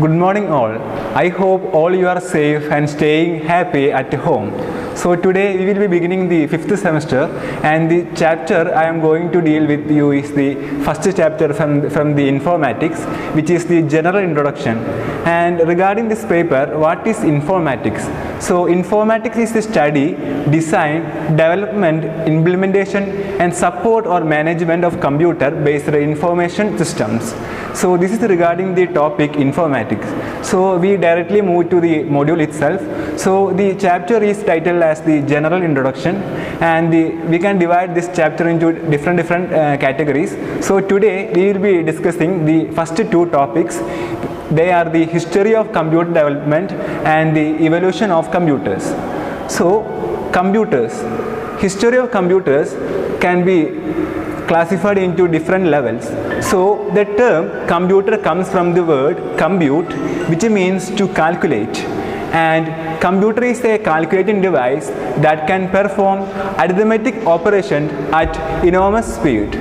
Good morning all. I hope all you are safe and staying happy at home. So today we will be beginning the 5th semester, and the chapter I am going to deal with you is the first chapter from the informatics, which is the general introduction. And regarding this paper, what is informatics? So informatics is the study, design, development, implementation and support or management of computer based information systems. So this is regarding the topic informatics. So we directly move to the module itself. So the chapter is titled as the general introduction, and we can divide this chapter into different categories. So today we will be discussing the first two topics. They are the history of computer development and the evolution of computers. So computers, history of computers can be classified into different levels. So the term computer comes from the word compute, which means to calculate, and computer is a calculating device that can perform arithmetic operation at enormous speed.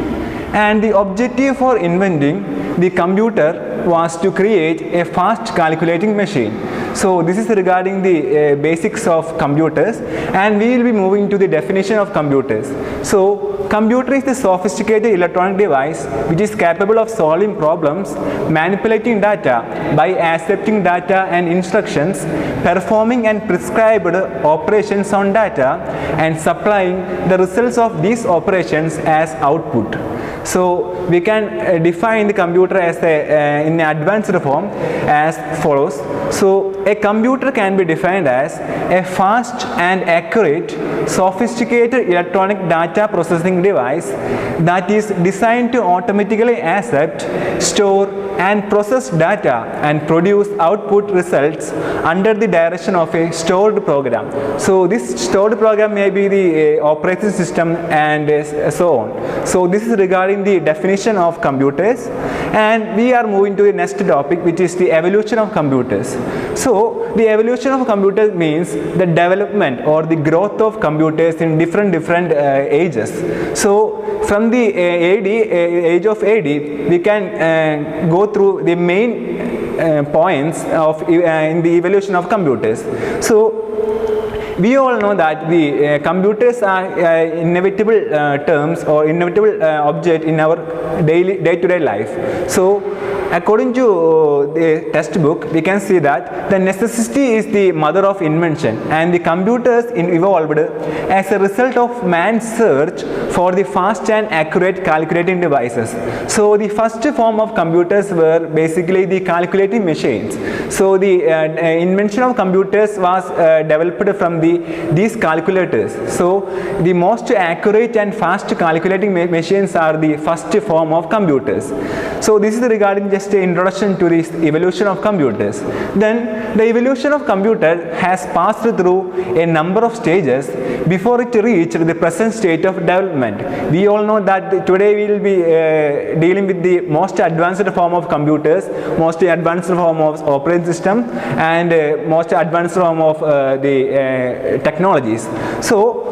And the objective for inventing the computer was to create a fast calculating machine. So this is regarding the basics of computers, and we will be moving to the definition of computers. So computer is the sophisticated electronic device which is capable of solving problems, manipulating data by accepting data and instructions, performing and prescribed operations on data, and supplying the results of these operations as output. So we can define the computer as in an advanced form as follows. So a computer can be defined as a fast and accurate, sophisticated electronic data processing device that is designed to automatically accept, store and process data and produce output results under the direction of a stored program. So this stored program may be the operating system and so on. So this is regarding the definition of computers, and we are moving to the next topic, which is the evolution of computers. So the evolution of computers means the development or the growth of computers in different ages. So from the age of AD, we can go through the main points of in the evolution of computers. So we all know that the computers are inevitable terms or inevitable object in our day-to-day life. So according to the textbook, we can see that the necessity is the mother of invention, and the computers evolved as a result of man's search for the fast and accurate calculating devices. So the first form of computers were basically the calculating machines. So the invention of computers was developed from these calculators. So the most accurate and fast calculating machines are the first form of computers. So this is regarding just an introduction to this evolution of computers. Then the evolution of computer has passed through a number of stages before it reached the present state of development. We all know that today we will be dealing with the most advanced form of computers, most advanced form of operating system, and most advanced form of the technologies. So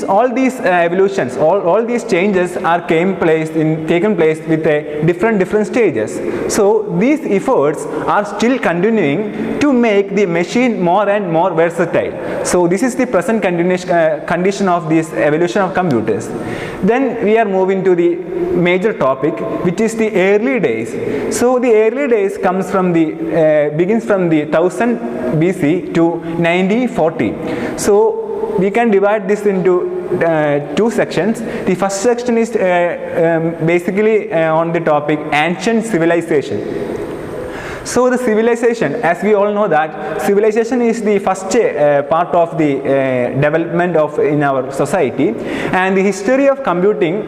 all these evolutions, all these changes are taken place with different stages. So these efforts are still continuing to make the machine more and more versatile. So this is the present condition of this evolution of computers. Then we are moving to the major topic, which is the early days. So the early days begins from the 1000 BC to 1940. So we can divide this into two sections. The first section is basically on the topic ancient civilization. So the civilization, as we all know that civilization is the first part of the development in our society, and the history of computing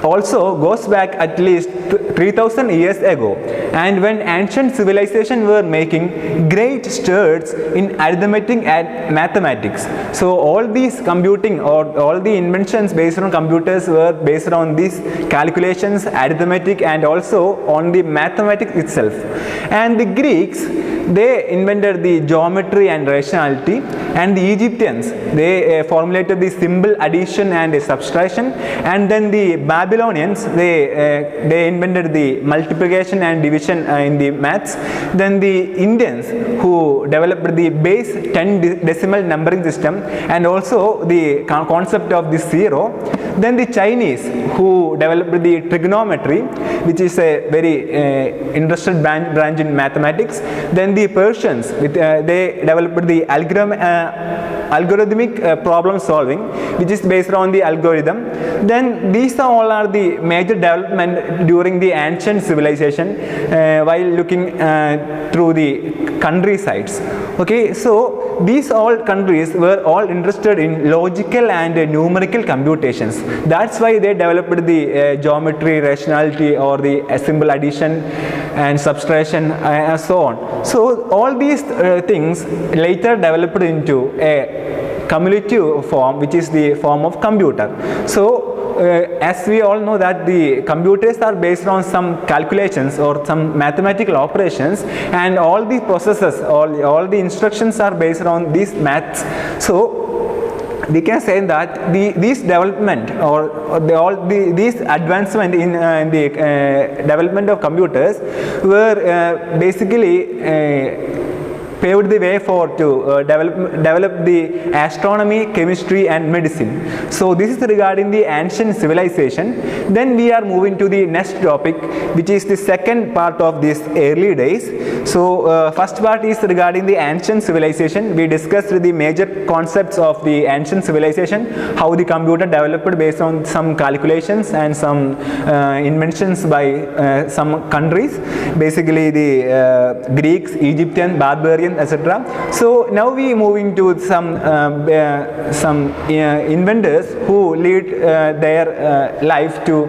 also goes back at least 3000 years ago, and when ancient civilizations were making great strides in arithmetic and mathematics. So all these computing or all the inventions based on computers were based on these calculations, arithmetic, and also on the mathematics itself. And the Greeks, they invented the geometry and rationality, and the Egyptians, they formulated the symbol addition and subtraction, and then the Babylonians, they invented the multiplication and division in the maths. Then the Indians, who developed the base 10 decimal numbering system and also the concept of the zero. Then the Chinese, who developed the trigonometry, which is a very interesting branch in mathematics. Then the Persians, they developed the algorithmic problem solving, which is based on the algorithm. Then these all are the major development during the ancient civilization while looking through the countrysides. Okay, so these all countries were all interested in logical and numerical computations. That's why they developed the geometry, rationality, or the symbol addition and subtraction and so on. So all these things later developed into a cumulative form, which is the form of computer. So as we all know that the computers are based on some calculations or some mathematical operations, and all the processes, all the instructions are based on these maths. So we can say that this development or these advancement in the development of computers were basically paved the way to develop the astronomy, chemistry and medicine. So this is regarding the ancient civilization. Then we are moving to the next topic, which is the second part of this early days. So first part is regarding the ancient civilization. We discussed the major concepts of the ancient civilization, how the computer developed based on some calculations and some inventions by some countries, basically the Greeks, Egyptian, barbarian, etc. So now we moving to some inventors who lead their life to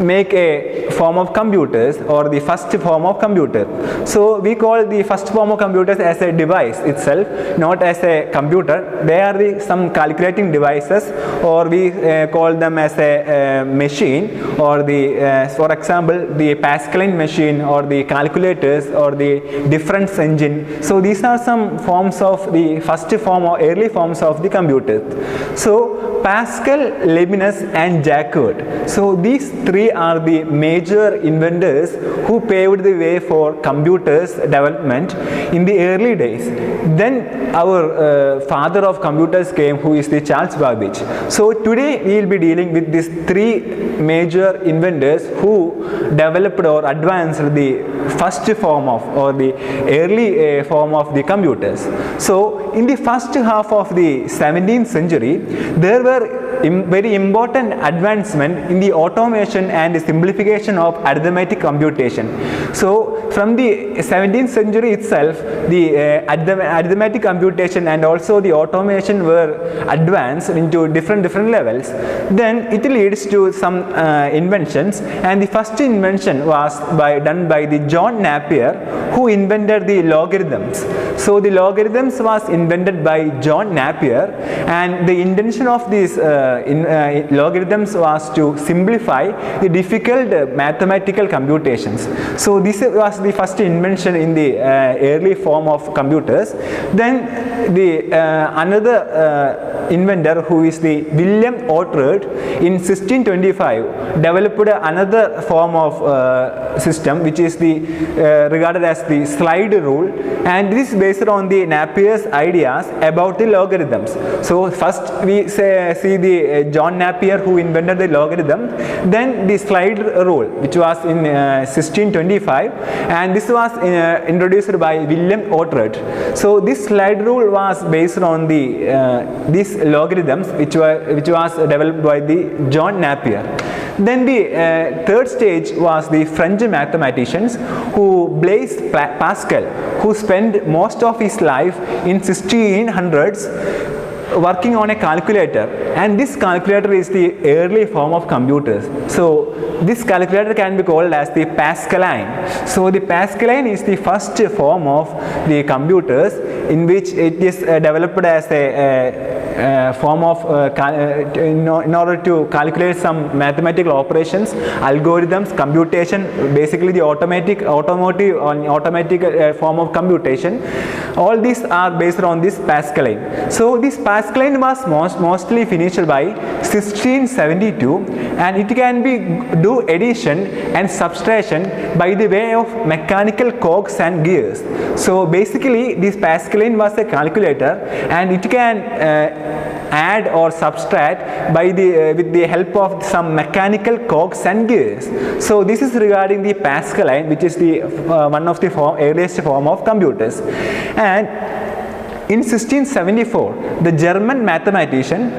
make a form of computers, or the first form of computer. So we call the first form of computers as a device itself, not as a computer. They are some calculating devices, or we call them as a machine, or the for example the Pascaline machine, or the calculators, or the difference engine. So these are some forms of the first form or early forms of the computer. So Pascal, Leibniz and Jacquard. So these three are the major inventors who paved the way for computers development in the early days. Then our father of computers came, who is the Charles Babbage. So today we will be dealing with these three major inventors who developed or advanced the first form of, or the early form of the computers. So in the first half of the 17th century, there were very important advancement in the automation and simplification of arithmetic computation. So from the 17th century itself, the arithmetic computation and also the automation were advanced into different levels. Then it leads to some inventions, and the first invention was done by the John Napier, who invented the logarithms. So the logarithms was invented by John Napier, and the intention of these logarithms was to simplify the difficult mathematical computations. So this was the first invention in the early form of computers. Then the another inventor, who is the William Oughtred, in 1625 developed another form of system, which is the regarded as the slide rule, and this is based on the Napier's ideas about the logarithms. So first we see the John Napier, who invented the logarithm, then the slide rule, which was in 1625, and this was introduced by William Oughtred. So this slide rule was based on the these logarithms, which was developed by the John Napier. Then the third stage was the French mathematicians, who Blaise Pascal, who spent most of his life in 1600s working on a calculator, and this calculator is the early form of computers. So this calculator can be called as the Pascaline. So the Pascaline is the first form of the computers, in which it is developed as a form of in order to calculate some mathematical operations, algorithms, computation, basically the automatic form of computation. All these are based on this Pascaline. So this Pascaline was mostly finished by 1672, and it can be do addition and subtraction by the way of mechanical cogs and gears. So basically this Pascaline was a calculator, and it can add or subtract by with the help of some mechanical cogs and gears. So this is regarding the Pascaline, which is the one of the earliest form of computers. And in 1674, the German mathematician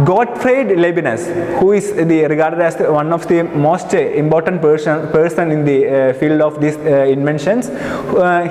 Gottfried Leibniz, who is regarded as one of the most important person in the field of these inventions,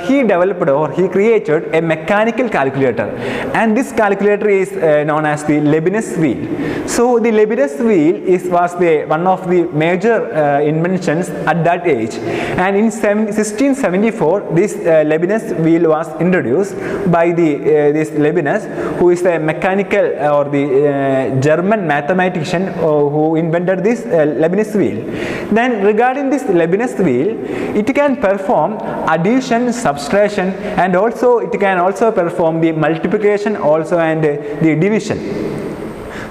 he developed or he created a mechanical calculator, and this calculator is known as the Leibniz wheel. So the Leibniz wheel was one of the major inventions at that age, and in 1674 this Leibniz wheel was introduced by this Leibniz, who is a mechanical or the German mathematician who invented this Leibniz wheel. Then regarding this Leibniz wheel, it can perform addition, subtraction, and also it can also perform the multiplication also and the division.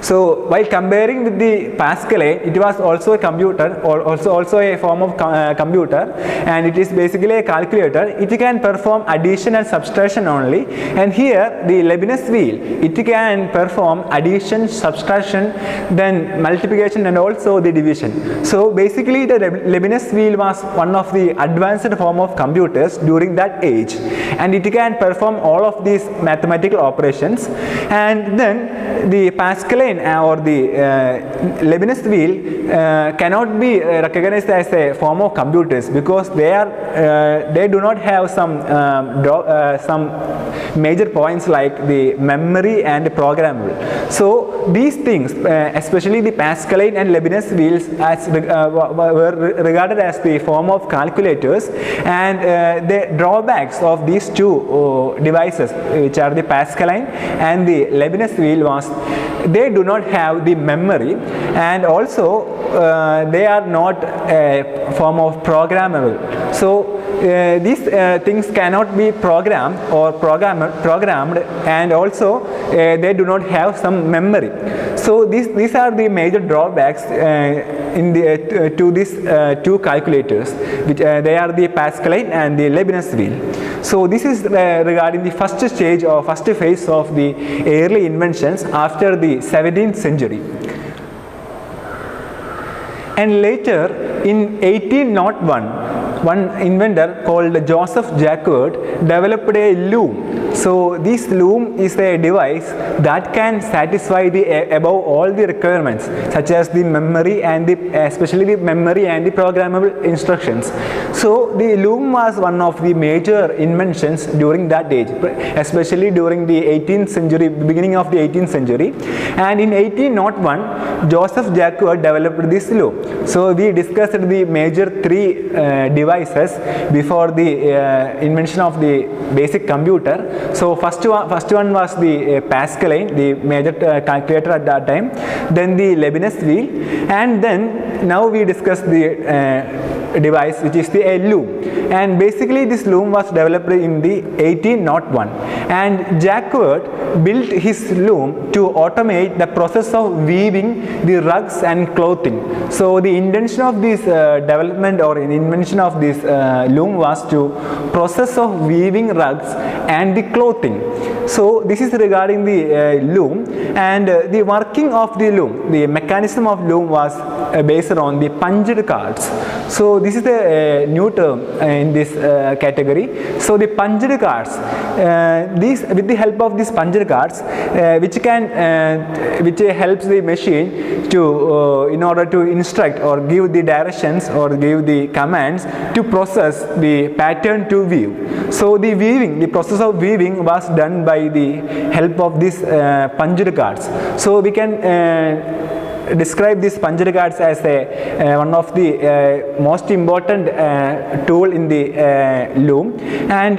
So while comparing with the Pascaline, it was also a computer, or also a form of computer, and it is basically a calculator. It can perform addition and subtraction only, and here the Leibniz wheel, it can perform addition, subtraction, then multiplication, and also the division. So basically the Leibniz wheel was one of the advanced form of computers during that age, and it can perform all of these mathematical operations. And then the Pascaline or the Leibniz wheel cannot be recognized as a form of computers, because they do not have some major points like the memory and programmable. So these things, especially the Pascaline and Leibniz wheels, were regarded as the form of calculators, and the drawbacks of these two devices, which are the Pascaline and the Leibniz wheel, was they do not have the memory, and also they are not a form of programmable. So these things cannot be programmed or programmed, and also they do not have some memory. So these are the major drawbacks to these two calculators, which they are the Pascaline and the Leibniz wheel. So this is regarding the first stage or first phase of the early inventions after the 17th century. And later in 1801, one inventor called Joseph Jacquard developed a loom. So this loom is a device that can satisfy above all the requirements, such as the memory and especially the memory and the programmable instructions. So the loom was one of the major inventions during that age, especially during the 18th century, beginning of the 18th century. And in 1801, Joseph Jacquard developed this loom. So we discussed the major three devices before the invention of the basic computer. So first one was the Pascaline, the major calculator at that time, then the Leibniz wheel, and then now we discuss the device which is the loom. And basically this loom was developed in the 1801, and Jacquard built his loom to automate the process of weaving the rugs and clothing. So the intention of this development or invention of this loom was to process of weaving rugs and the clothing. So this is regarding the loom, and the working of the loom, the mechanism of loom was based on the punched cards. So this is a new term in this category. So the punched cards, with the help of these punched cards, which helps the machine to in order to instruct or give the directions or give the commands to process the pattern to weave. So the weaving, the process of weaving was done by the help of these punched cards. So we can describe these puncture cards as one of the most important tool in the loom. And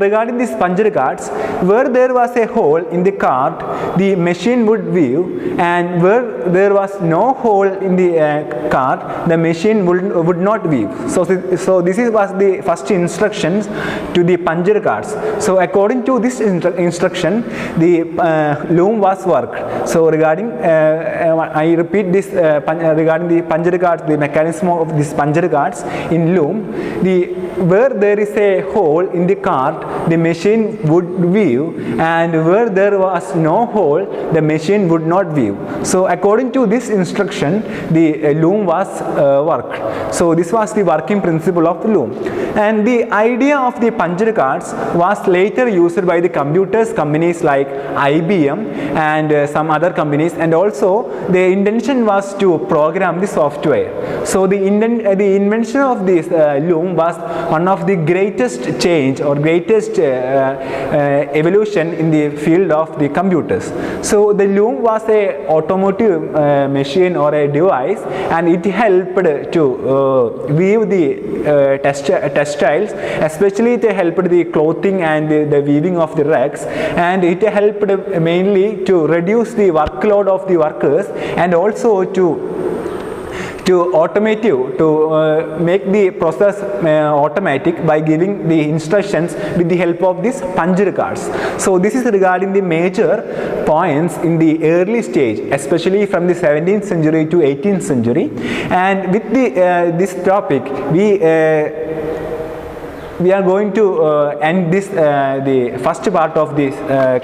regarding these puncture cards, where there was a hole in the card, the machine would weave, and where there was no hole in the card, the machine would not weave. So this was the first instructions to the puncture cards. So according to this instruction, the loom was worked. So regarding I repeat this regarding the puncture cards, the mechanism of these puncture cards in loom, where there is a hole in the card, the machine would weave, and where there was no hole, the machine would not weave. So according to this instruction, the loom was worked. So this was the working principle of the loom. And the idea of the puncture cards was later used by the computers companies like IBM and some other companies, and also the intention was to program the software. So the invention of this loom was one of the greatest change or greatest evolution in the field of the computers. So the loom was a automotive machine or a device, and it helped to weave the textiles, especially it helped the clothing and the weaving of the rugs, and it helped mainly to reduce the workload of the workers, and also to make the process automatic by giving the instructions with the help of these puncture cards. So this is regarding the major points in the early stage, especially from the 17th century to 18th century. And with this topic, we are going to end this the first part of this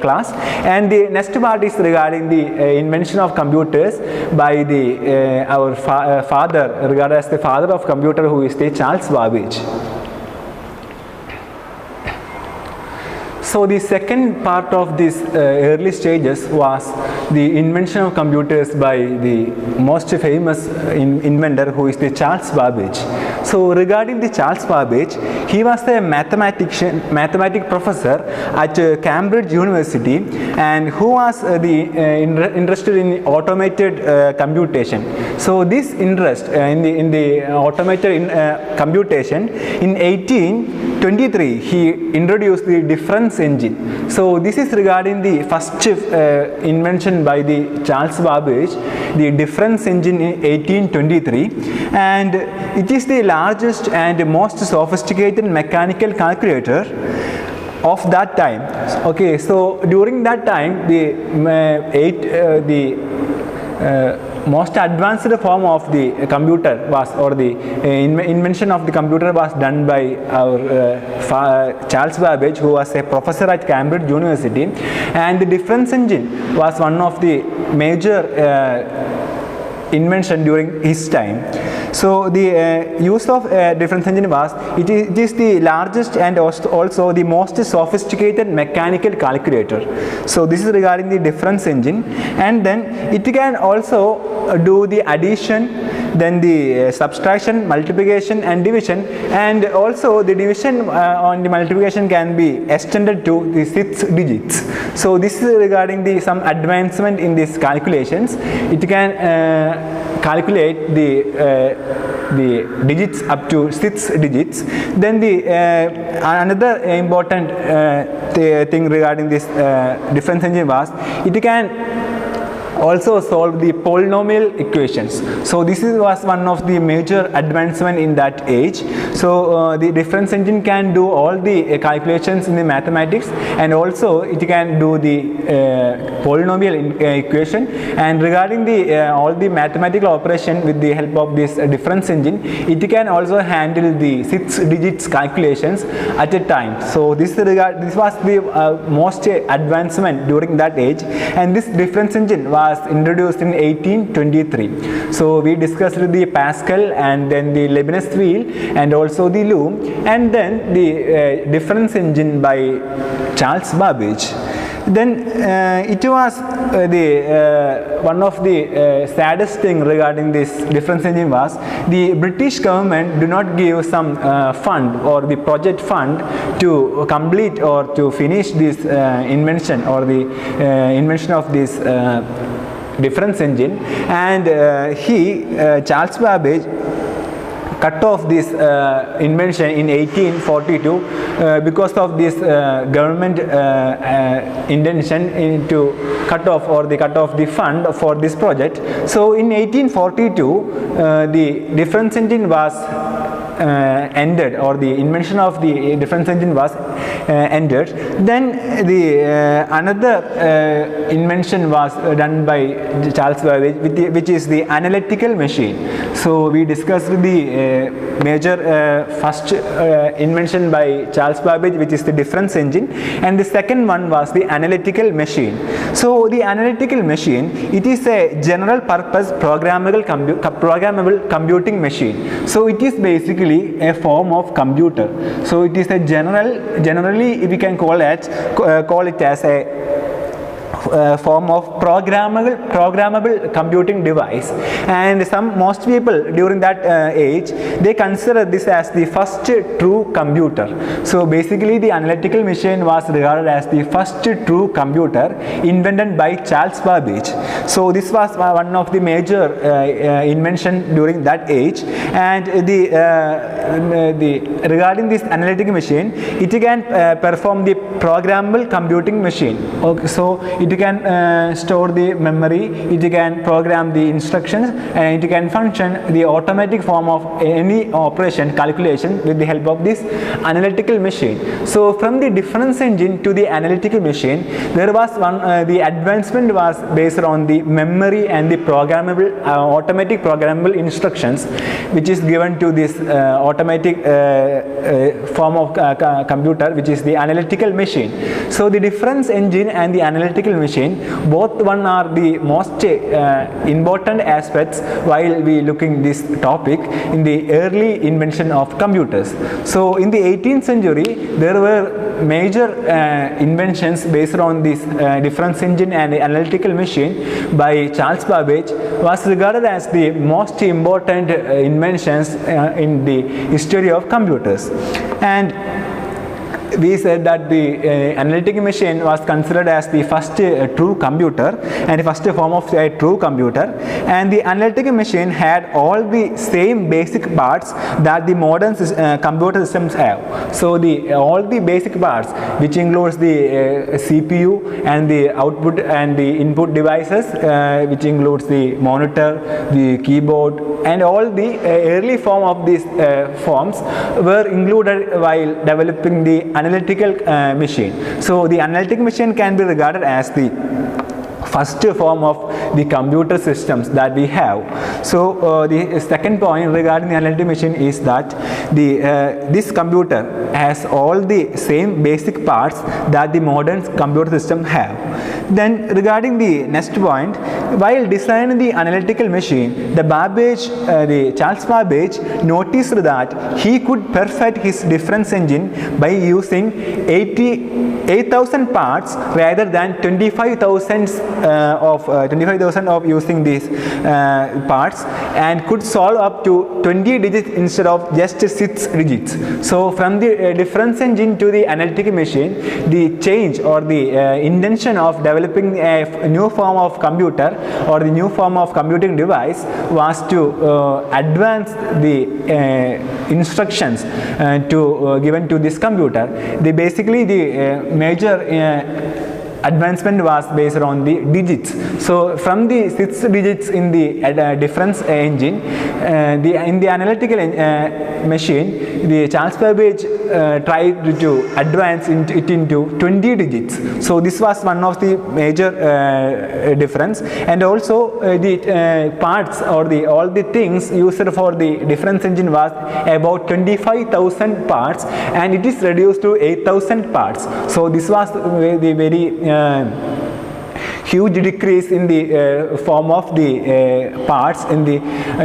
class, and the next part is regarding the invention of computers by the our father, regarded as the father of computer, who is the Charles Babbage. So the second part of this early stages was the invention of computers by the most famous inventor, who is the Charles Babbage. So regarding the Charles Babbage, he was a mathematics professor at Cambridge University, and who was interested in automated computation. So this interest in the automated computation, in 1823 he introduced the difference engine. So this is regarding the first invention by the Charles Babbage, the difference engine in 1823, and it is the largest and most sophisticated mechanical calculator of that time. Okay, so during that time, the most advanced form of the computer was, or the invention of the computer was done by our Charles Babbage, who was a professor at Cambridge University, and the difference engine was one of the major invention during his time. So the use of difference engine was, it is the largest and also the most sophisticated mechanical calculator. So this is regarding the difference engine, and then it can also do the addition, then the subtraction, multiplication and division, and also the division on the multiplication can be extended to the 6 digits. So this is regarding the some advancement in these calculations. It can calculate the digits up to 6 digits. Then the another important thing regarding this difference engine was, it can also solve the polynomial equations. So this was one of the major advancement in that age. So the difference engine can do all the calculations in the mathematics, and also it can do the polynomial equation. And regarding the all the mathematical operation with the help of this difference engine, it can also handle the 6 digits calculations at a time. So this was the most advancement during that age, and this difference engine was introduced in 1823. So we discussed the Pascal, and then the Leibniz wheel, and also the loom, and then the difference engine by Charles Babbage. Then it was one of the saddest thing regarding this difference engine was, the British government do not give some fund or the project fund to complete or to finish this invention, or the invention of this difference engine, and Charles Babbage cut off this invention in 1842 because of this government intention to cut off the fund for this project. So in 1842 the difference engine was ended, or the invention of the difference engine was ended. Then the another invention was done by Charles Babbage, which is the analytical machine. So we discussed the major first invention by Charles Babbage, which is the difference engine, and the second one was the analytical machine. So the analytical machine, it is a general purpose programmable computing machine. So it is basically a form of computer. So it is a generally we can call it as a form of programmable computing device, and most people during that age, they consider this as the first true computer. So basically the analytical machine was regarded as the first true computer invented by Charles Babbage. So this was one of the major invention during that age. And regarding this analytical machine, it can perform the programmable computing machine. Okay, so it can store the memory, it can program the instructions, and it can function the automatic form of any operation, calculation, with the help of this analytical machine. So from the difference engine to the analytical machine, there was the advancement was based on the memory and the programmable automatic programmable instructions, which is given to this automatic form of computer, which is the analytical machine. So the difference engine and the analytical machine, both one are the most important aspects while we looking this topic in the early invention of computers. So in the 18th century, there were major inventions based on this difference engine and the analytical machine by Charles Babbage, was regarded as the most important inventions in the history of computers. And we said that the analytic machine was considered as the first true computer and the first form of a true computer, and the analytic machine had all the same basic parts that the modern computer systems have. So all the basic parts, which includes the CPU and the output and the input devices, which includes the monitor, the keyboard, and all the early form of these forms were included while developing the analytical machine. So the analytic machine can be regarded as the first form of the computer systems that we have. So the second point regarding the analytic machine is that this computer has all the same basic parts that the modern computer system have. Then regarding the next point, while designing the analytical machine, the Charles Babbage noticed that he could perfect his difference engine by using 8,000 parts rather than 25,000 of using these parts, and could solve up to 20 digits instead of just 6 digits. So from the difference engine to the analytic machine, the change or the intention of developing a new form of computer or the new form of computing device was to advance the instructions given to this computer. Basically the major advancement was based on the digits. So from the 6 digits in the difference engine, in the analytical machine, the Charles Babbage tried to advance it into 20 digits. So this was one of the major difference. And also the parts or all the things used for the difference engine was about 25,000 parts, and it is reduced to 8,000 parts. So this was the very huge decrease in the form of the parts in the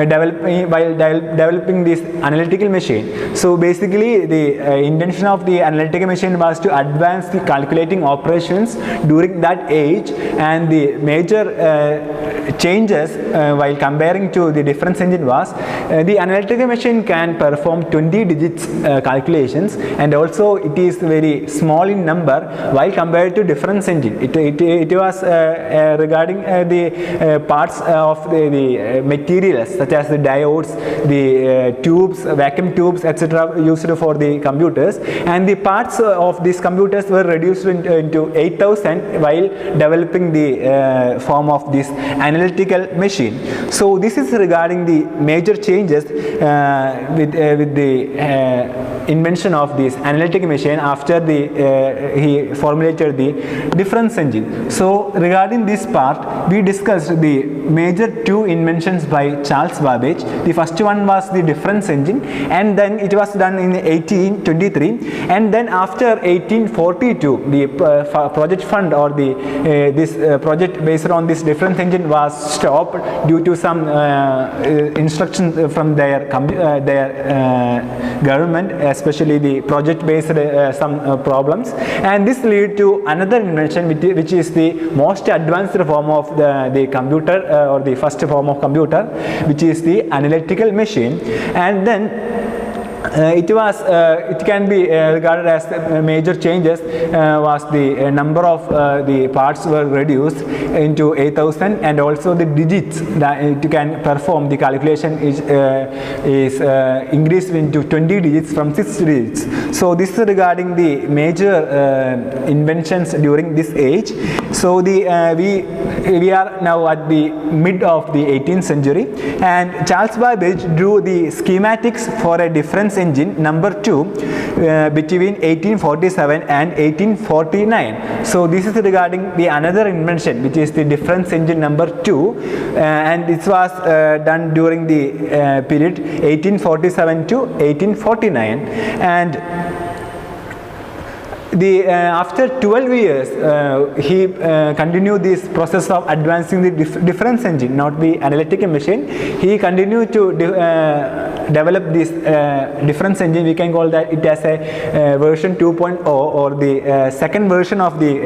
developing this analytical machine. So basically the intention of the analytical machine was to advance the calculating operations during that age, and the major changes while comparing to the difference engine was the analytical machine can perform 20 digits calculations, and also it is very small in number while compared to difference engine. It was regarding the parts of the materials such as the diodes, the tubes, vacuum tubes, etc. used for the computers, and the parts of these computers were reduced into 8,000 while developing the form of this analytical machine. So this is regarding the major changes with the invention of this analytic machine after he formulated the difference engine. So regarding this part, we discussed the major two inventions by Charles Babbage. The first one was the difference engine, and then it was done in 1823, and then after 1842 the project fund or the this project based on this difference engine was stopped due to some instructions from their government, especially the project based some problems, and this led to another invention which is the most advanced form of the computer or the first form of computer, which is the analytical machine. And then it can be regarded as major changes was the number of the parts were reduced into 8,000, and also the digits that it can perform the calculation is increased into 20 digits from 6 digits. So this is regarding the major inventions during this age. So the we are now at the mid of the 18th century, and Charles Babbage drew the schematics for a difference engine number 2 between 1847 and 1849. So this is regarding the another invention, which is the difference engine number 2, and it was done during the period 1847 to 1849. And after 12 years, he continued this process of advancing the difference engine, not the analytical machine. He continued to develop this difference engine. We can call that it as a version 2.0 or the second version of the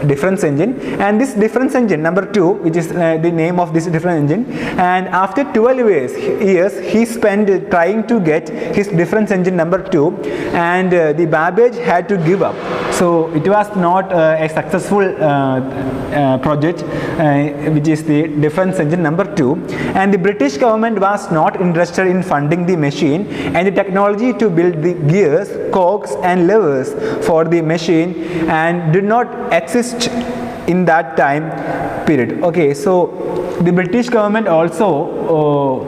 difference engine. And this difference engine number 2, which is the name of this difference engine, and after 12 years he spent trying to get his difference engine number 2, and the Babbage had to give up. So it was not a successful project, which is the difference engine number 2, and the British government was not interested in funding the machine and the technology to build the gears, cogs and levers for the machine, and did not exist in that time period. Okay, so the British government also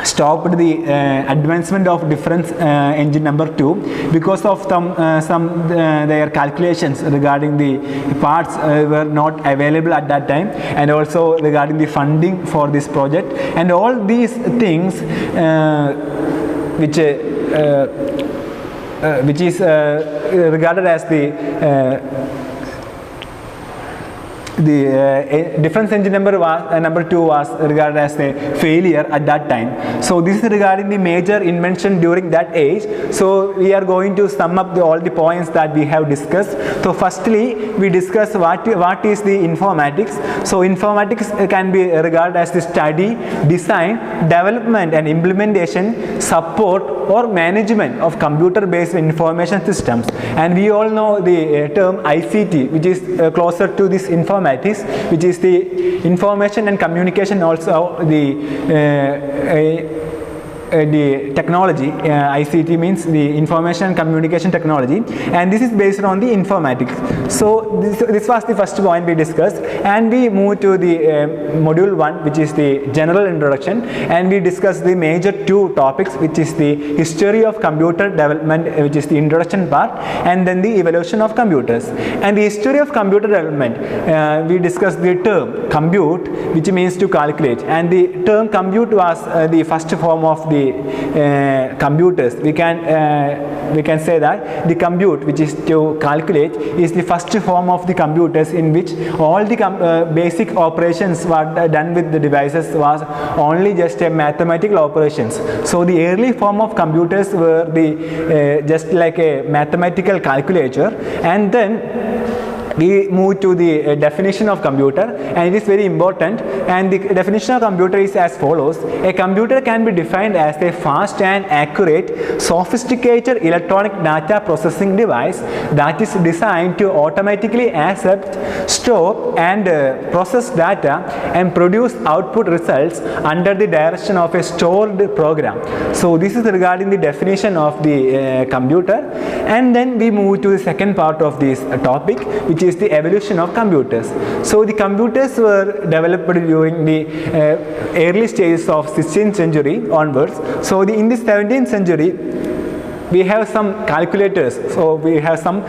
stopped the advancement of difference engine number 2 because of some their calculations regarding the parts were not available at that time, and also regarding the funding for this project, and all these things which is regarded as the difference engine number 2 was regarded as a failure at that time. So this is regarding the major invention during that age. So we are going to sum up all the points that we have discussed. So firstly, we discuss what is the informatics. So informatics can be regarded as the study, design, development and implementation, support or management of computer based information systems. And we all know the term ICT, which is closer to this informatics, which is the information and communication, also the technology. ICT means the information and communication technology, and this is based on the informatics. So this was the first point we discussed, and we move to the module 1, which is the general introduction, and we discussed the major 2 topics, which is the history of computer development, which is the introduction part, and then the evolution of computers. And the history of computer development, we discussed the term compute, which means to calculate, and the term compute was the first form of the computers. We can say that the compute, which is to calculate, is the first form of the computers in which all the basic operations were done with the devices was only just a mathematical operations. So the early form of computers were the just like a mathematical calculator, and then we move to the definition of computer, and it is very important, and the definition of computer is as follows. A computer can be defined as a fast and accurate, sophisticated electronic data processing device that is designed to automatically accept, store and process data and produce output results under the direction of a stored program. So this is regarding the definition of the computer, and then we move to the second part of this topic, which is the evolution of computers. So the computers were developed during the early stages of 16th century onwards. So in the 17th century, we have some calculators, so we have some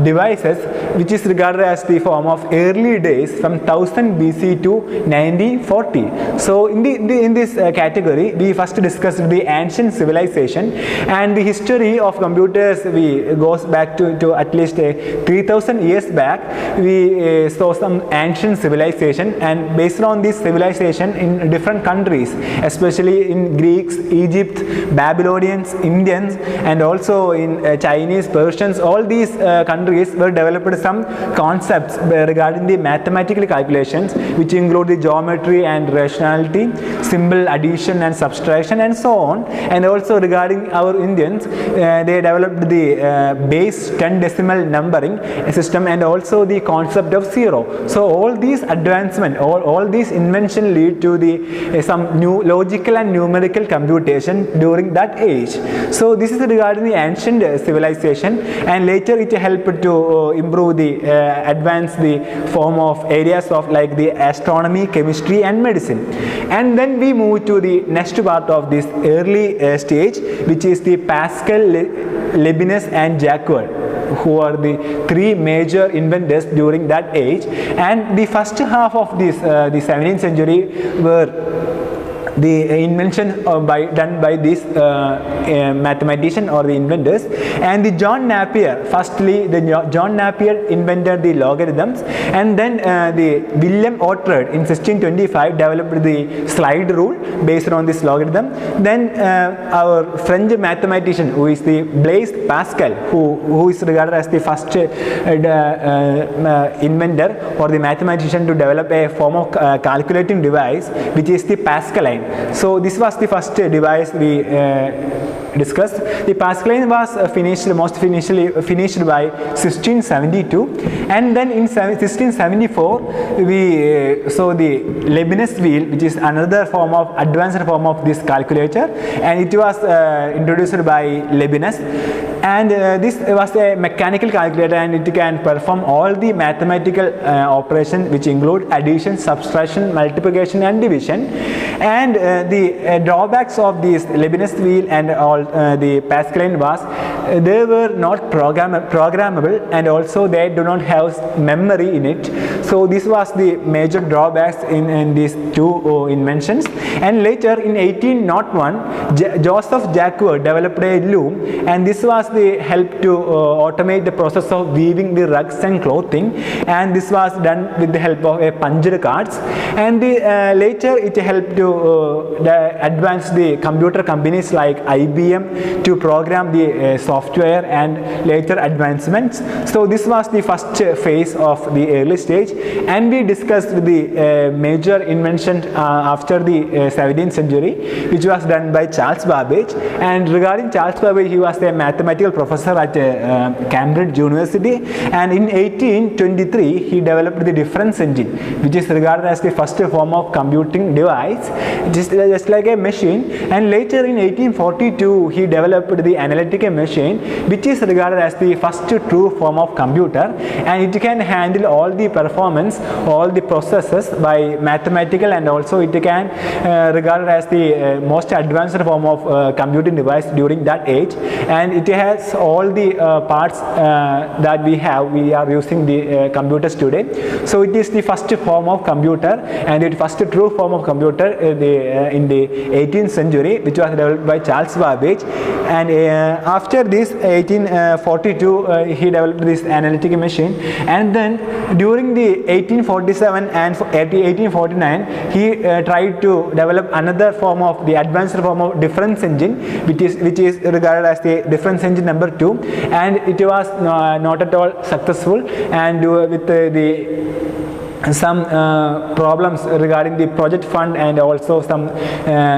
devices which is regarded as the form of early days from 1000 BC to 1940. So in this category, we first discussed the ancient civilization, and the history of computers goes back to at least 3000 years back. We saw some ancient civilization, and based on this civilization in different countries, especially in Greeks, Egypt, Babylonians, Indians, and also in Chinese, Persians, all these countries were developed some concepts regarding the mathematical calculations, which include the geometry and rationality, symbol addition and subtraction, and so on. And also regarding our Indians, they developed the base 10 decimal numbering system, and also the concept of zero. So all these advancement, all these inventions lead to the some new logical and numerical computation during that age. So this is regarding the ancient civilization, and later it helped to improve the advance the form of areas of like the astronomy, chemistry and medicine. And then we move to the next part of this early stage, which is the Pascal, Leibniz and Jacques, who are the three major inventors during that age. And the first half of this the 17th century were the invention done by this mathematician or the inventors. And the John Napier, firstly John Napier invented the logarithms, and then the William Oughtred in 1625 developed the slide rule based on this logarithm. Then our French mathematician, who is the Blaise Pascal, who is regarded as the first inventor or the mathematician to develop a form of calculating device, which is the Pascaline. So this was the first device we discussed. The Pascaline was finished by 1672, and then in 1674 we saw the Leibniz wheel, which is another advanced form of this calculator, and it was introduced by Leibniz. And this was a mechanical calculator, and it can perform all the mathematical operations, which include addition, subtraction, multiplication and division. And the drawbacks of this Leibniz wheel and all the Pascaline was they were not programmable, and also they do not have memory in it. So this was the major drawbacks in these two inventions. And later in 1801, Joseph Jacques developed a loom, and this was the help to automate the process of weaving the rugs and clothing, and this was done with the help of a punched cards. And later it helped to advance the computer companies like IBM to program the software and later advancements. So this was the first phase of the early stage, and we discussed the major invention after the 17th century, which was done by Charles Babbage. And regarding Charles Babbage, he was a mathematical professor at Cambridge University, and in 1823 he developed the difference engine, which is regarded as the first form of computing device, just like a machine. And later in 1842 he developed the analytic machine, which is regarded as the first true form of computer, and it can handle all the performance, all the processes by mathematical, and also it can regarded as the most advanced form of computing device during that age. And it has all the parts that we are using the computers today. So it is the first form of computer, and the first true form of computer in the 18th century, which was developed by Charles Babbage. And after this 1842 he developed this analytic machine, and then during the 1847 and 1849 he tried to develop another form of the advanced form of difference engine, which is regarded as the difference engine number 2, and it was not at all successful, and with some problems regarding the project fund and also some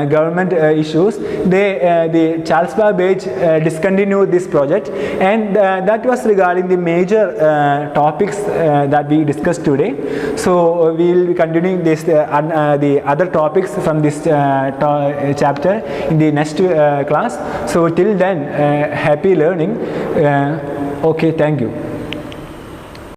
government issues, the Charles Babbage discontinued this project, and that was regarding the major topics that we discussed today. So we will be continuing this the other topics from this chapter in the next class. So till then, happy learning. Okay, thank you.